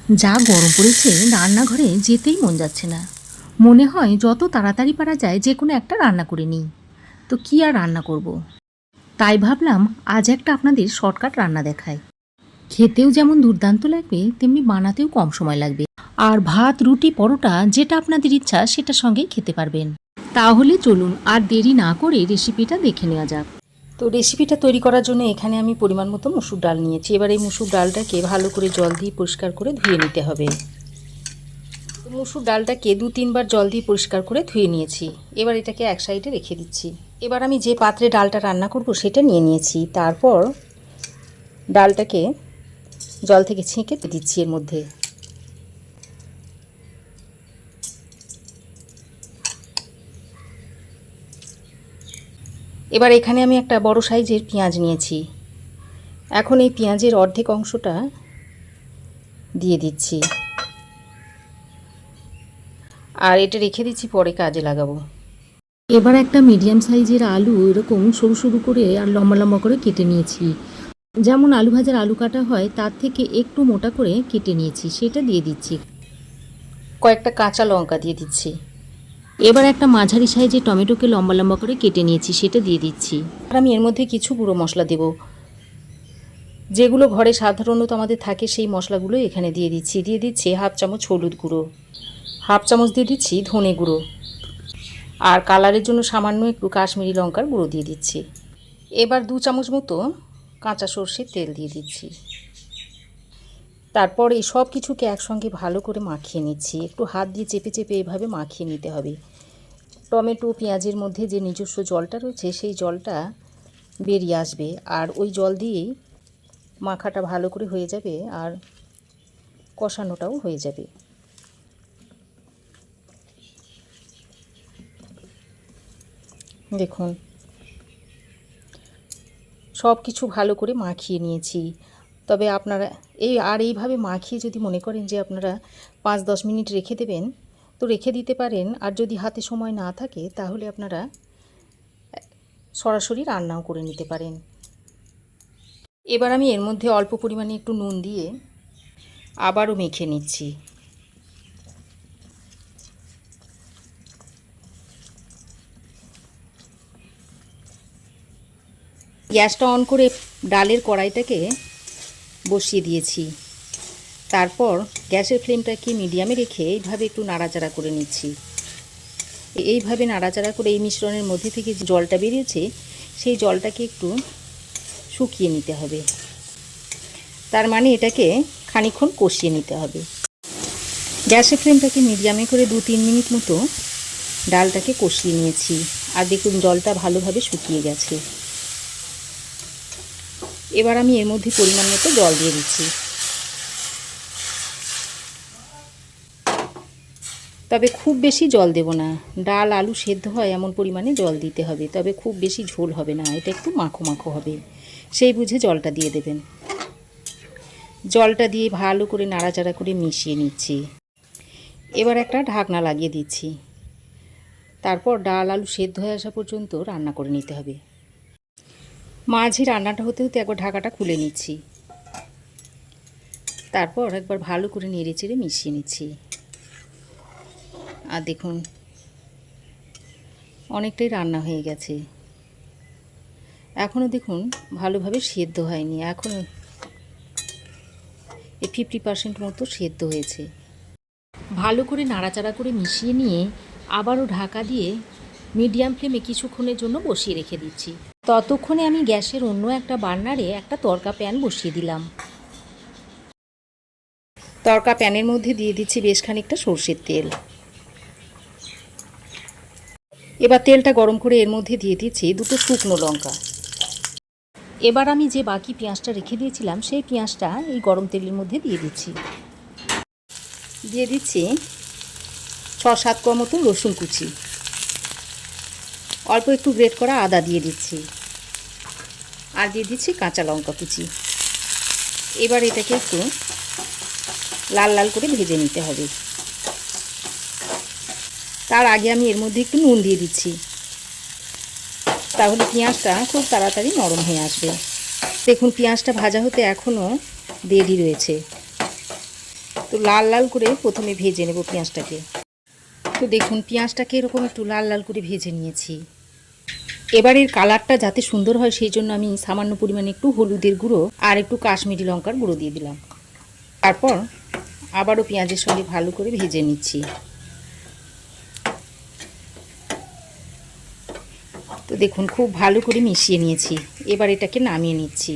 যা গরম পড়েছে রান্নাঘরে যেতেই মন যাচ্ছে না। মনে হয় যত তাড়াতাড়ি পারা যায় যে কোনো একটা রান্না করে নিই। তো কী আর রান্না করব। তাই ভাবলাম আজ একটা আপনাদের শর্টকাট রান্না দেখাই। খেতেও যেমন দুর্দান্ত লাগবে তেমনি বানাতেও কম সময় লাগবে। আর ভাত, রুটি, পরোটা যেটা আপনাদের ইচ্ছা সেটার সঙ্গেই খেতে পারবেন। তাহলে চলুন আর দেরি না করে রেসিপিটা দেখে নেওয়া যাক। তো রেসিপিটা তৈরি করার জন্য এখানে আমি পরিমাণ মতো মুসুর ডাল নিয়েছি। এবার এই মুসুর ডালটাকে ভালো করে জল দিয়ে পরিষ্কার করে ধুয়ে নিতে হবে। তো মুসুর ডালটাকে 2-3 বার জল দিয়ে পরিষ্কার করে ধুয়ে নিয়েছি। এবার এটাকে এক সাইডে রেখে দিচ্ছি। এবার আমি যে পাত্রে ডালটা রান্না করব সেটা নিয়ে নিয়েছি। তারপর ডালটাকে জল থেকে ছেঁকে দিচ্ছি এর মধ্যে। এবার এখানে আমি একটা বড় সাইজের পেঁয়াজ নিয়েছি। এখন এই পেঁয়াজের অর্ধেক অংশটা দিয়ে দিচ্ছি আর এটা রেখে দিচ্ছি, পরে কাজে লাগাবো। এবার একটা মিডিয়াম সাইজের আলু এরকম সরু সরু করে আর লম্বা লম্বা করে কেটে নিয়েছি। যেমন আলু ভাজার আলু কাটা হয় তার থেকে একটু মোটা করে কেটে নিয়েছি, সেটা দিয়ে দিচ্ছি। কয়েকটা কাঁচা লঙ্কা দিয়ে দিচ্ছি। এবার একটা মাঝারি সাইজের টমেটোকে লম্বা লম্বা করে কেটে নিয়েছি, সেটা দিয়ে দিচ্ছি। আর আমি এর মধ্যে কিছু গুঁড়ো মশলা দেব, যেগুলো ঘরে সাধারণত আমাদের থাকে সেই মশলাগুলো এখানে দিয়ে দিচ্ছি। দিয়ে দিচ্ছি হাফ চামচ হলুদ গুঁড়ো, হাফ চামচ দিয়ে দিচ্ছি ধনে গুঁড়ো, আর কালারের জন্য সামান্য একটু কাশ্মীরি লঙ্কার গুঁড়ো দিয়ে দিচ্ছি। এবার 2 চামচ মতো কাঁচা সর্ষের তেল দিয়ে দিচ্ছি। তারপর এই সব কিছুকে একসঙ্গে ভালো করে মাখিয়ে নিচ্ছি। একটু হাত দিয়ে চেপে চেপে এভাবে মাখিয়ে নিতে হবে। টমেটো পেঁয়াজের মধ্যে যে নিজস্ব জলটা রয়েছে সেই জলটা বেরিয়ে আসবে, আর ওই জল দিয়েই মাখাটা ভালো করে হয়ে যাবে আর কষানোটাও হয়ে যাবে। দেখুন সব কিছু ভালো করে মাখিয়ে নিয়েছি। তবে আপনারা এইভাবে মাখিয়ে যদি মনে করেন যে আপনারা 5-10 মিনিট রেখে দেবেন তো রেখে দিতে পারেন। আর যদি হাতে সময় না থাকে তাহলে আপনারা সরাসরি রান্নাও করে নিতে পারেন। এবার আমি এর মধ্যে অল্প পরিমাণে একটু নুন দিয়ে আবারও মেখে নিচ্ছি। গ্যাসটা অন করে ডালের কড়াইটাকে বসিয়ে দিয়েছি। তারপর গ্যাসের ফ্লেমটাকে মিডিয়ামে রেখে এইভাবে একটু নাড়াচাড়া করে নিচ্ছি। এইভাবে নাড়াচাড়া করে এই মিশ্রণের মধ্যে থেকে যে জলটা বেরিয়েছে সেই জলটাকে একটু শুকিয়ে নিতে হবে। তার মানে এটাকে খানিকক্ষণ কষিয়ে নিতে হবে। গ্যাসের ফ্লেমটাকে মিডিয়ামে করে 2-3 মিনিট মতো ডালটাকে কষিয়ে নিয়েছি। আর দেখুন জলটা ভালোভাবে শুকিয়ে গেছে। এবার আমি এর মধ্যে পরিমাণ মতো জল দিয়ে দিচ্ছি। তবে খুব বেশি জল দেব না, ডাল আলু সেদ্ধ হয় এমন পরিমাণে জল দিতে হবে। তবে খুব বেশি ঝোল হবে না, এটা একটু মাখো মাখো হবে, সেই বুঝে জলটা দিয়ে দেবেন। জলটা দিয়ে ভালো করে নাড়াচাড়া করে মিশিয়ে নিচ্ছি। এবার একটা ঢাকনা লাগিয়ে দিচ্ছি। তারপর ডাল আলু সেদ্ধ হয়ে আসা পর্যন্ত রান্না করে নিতে হবে। মাঝে রান্নাটা হতে হতে একবার ঢাকাটা খুলে নিচ্ছি। তারপর একবার ভালো করে নেড়ে চেড়ে মিশিয়ে নিচ্ছি। আর দেখুন অনেকটাই রান্না হয়ে গেছে। এখনও দেখুন ভালোভাবে সেদ্ধ হয়নি, এখনও 50% মতো সেদ্ধ হয়েছে। ভালো করে নাড়াচাড়া করে মিশিয়ে নিয়ে আবারও ঢাকা দিয়ে মিডিয়াম ফ্লেমে কিছুক্ষণের জন্য বসিয়ে রেখে দিচ্ছি। ততক্ষণে আমি গ্যাসের অন্য একটা বার্নারে একটা তড়কা প্যান বসিয়ে দিলাম। তড়কা প্যানের মধ্যে দিয়ে দিচ্ছি বেশ খানিকটা সর্ষের তেল। এবার তেলটা গরম করে এর মধ্যে দিয়ে দিচ্ছি 2টো শুকনো লঙ্কা। এবার আমি যে বাকি পেঁয়াজটা রেখে দিয়েছিলাম সেই পেঁয়াজটা এই গরম তেলের মধ্যে দিয়ে দিচ্ছি। দিয়ে দিচ্ছি 6-7 কোয়া মতো রসুন কুচি, অল্প একটু গ্রেট করা আদা দিয়ে দিচ্ছি, আর দিয়ে দিচ্ছি কাঁচা লঙ্কা কুচি। এবার এটাকে একটু লাল লাল করে ভেজে নিতে হবে। তার আগে আমি এর মধ্যে একটু নুন দিয়ে দিচ্ছি, তাহলে পেঁয়াজটা খুব তাড়াতাড়ি নরম হয়ে আসবে। দেখুন পেঁয়াজটা ভাজা হতে এখনও দেরি রয়েছে। তো লাল লাল করে প্রথমে ভেজে নেব পেঁয়াজটাকে। তো দেখুন পেঁয়াজটাকে এরকম একটু লাল লাল করে ভেজে নিয়েছি। এবার এর কালারটা যাতে সুন্দর হয় সেই জন্য আমি সামান্য পরিমাণে একটু হলুদের গুঁড়ো আর একটু কাশ্মীরি লঙ্কার গুঁড়ো দিয়ে দিলাম। তারপর আবারও পেঁয়াজের সঙ্গে ভালো করে ভেজে নিচ্ছি। তো দেখুন খুব ভালো করে মিশিয়ে নিয়েছি। এবার এটাকে নামিয়ে নিচ্ছি।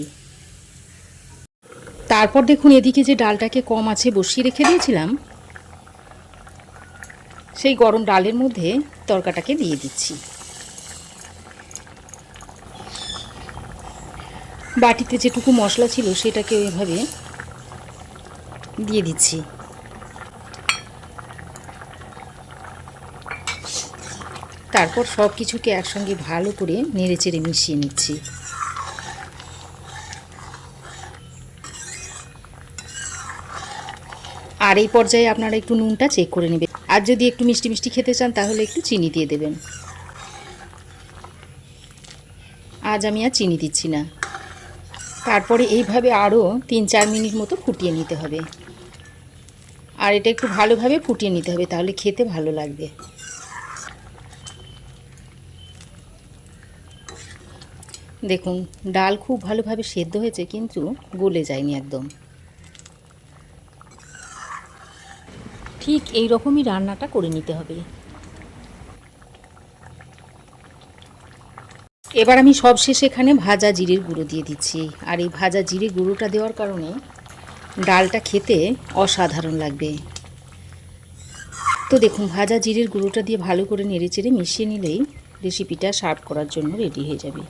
তারপর দেখুন এদিকে যে ডালটাকে কম আঁচে বসিয়ে রেখে দিয়েছিলাম সেই গরম ডালের মধ্যে তরকাটাকে দিয়ে দিচ্ছি। বাটিতে যেটুকু মশলা ছিল সেটাকে ওইভাবে দিয়ে দিচ্ছি। তারপর সব কিছুকে একসঙ্গে ভালো করে নেড়েচেড়ে মিশিয়ে নিচ্ছি। আর এই পর্যায়ে আপনারা একটু নুনটা চেক করে নেবেন। আর যদি একটু মিষ্টি মিষ্টি খেতে চান তাহলে একটু চিনি দিয়ে দেবেন। আজ আমি আর চিনি দিচ্ছি না। তারপরে এইভাবে আরও 3-4 মিনিট মতো ফুটিয়ে নিতে হবে। আর এটা একটু ভালোভাবে ফুটিয়ে নিতে হবে, তাহলে খেতে ভালো লাগবে। দেখুন ডাল খুব ভালোভাবে সেদ্ধ হয়েছে কিন্তু গলে যায়নি একদম। ঠিক এই রকমই রান্নাটা করে নিতে হবে। এবার আমি সবশেষে এখানে ভাজা জিরের গুঁড়ো দিয়ে দিচ্ছি। আর এই ভাজা জিরে গুঁড়োটা দেওয়ার কারণে ডালটা খেতে অসাধারণ লাগবে। তো দেখুন ভাজা জিরের গুঁড়োটা দিয়ে ভালো করে নেড়েচেড়ে মিশিয়ে নিলেই রেসিপিটা সার্ভ করার জন্য রেডি হয়ে যাবে।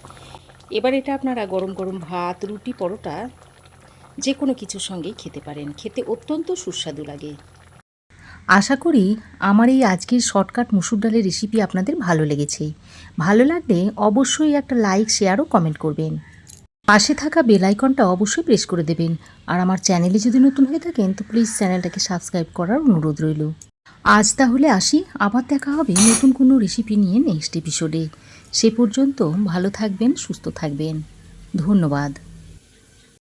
এবার এটা আপনারা গরম গরম ভাত, রুটি, পরোটা যে কোনো কিছুর সঙ্গেই খেতে পারেন। খেতে অত্যন্ত সুস্বাদু লাগে। আশা করি আমার এই আজকের শর্টকাট মুসুর ডালের রেসিপি আপনাদের ভালো লেগেছে। ভালো লাগলে অবশ্যই একটা লাইক, শেয়ার ও কমেন্ট করবেন। পাশে থাকা বেল আইকনটা অবশ্যই প্রেস করে দেবেন। আর আমার চ্যানেলে যদি নতুন হয়ে থাকেন তো প্লিজ চ্যানেলটাকে সাবস্ক্রাইব করার অনুরোধ রইল। আজ তাহলে আসি, আবার দেখা হবে নতুন কোনো রেসিপি নিয়ে নেক্সট এপিসোডে। সে পর্যন্ত ভালো থাকবেন, সুস্থ থাকবেন। ধন্যবাদ।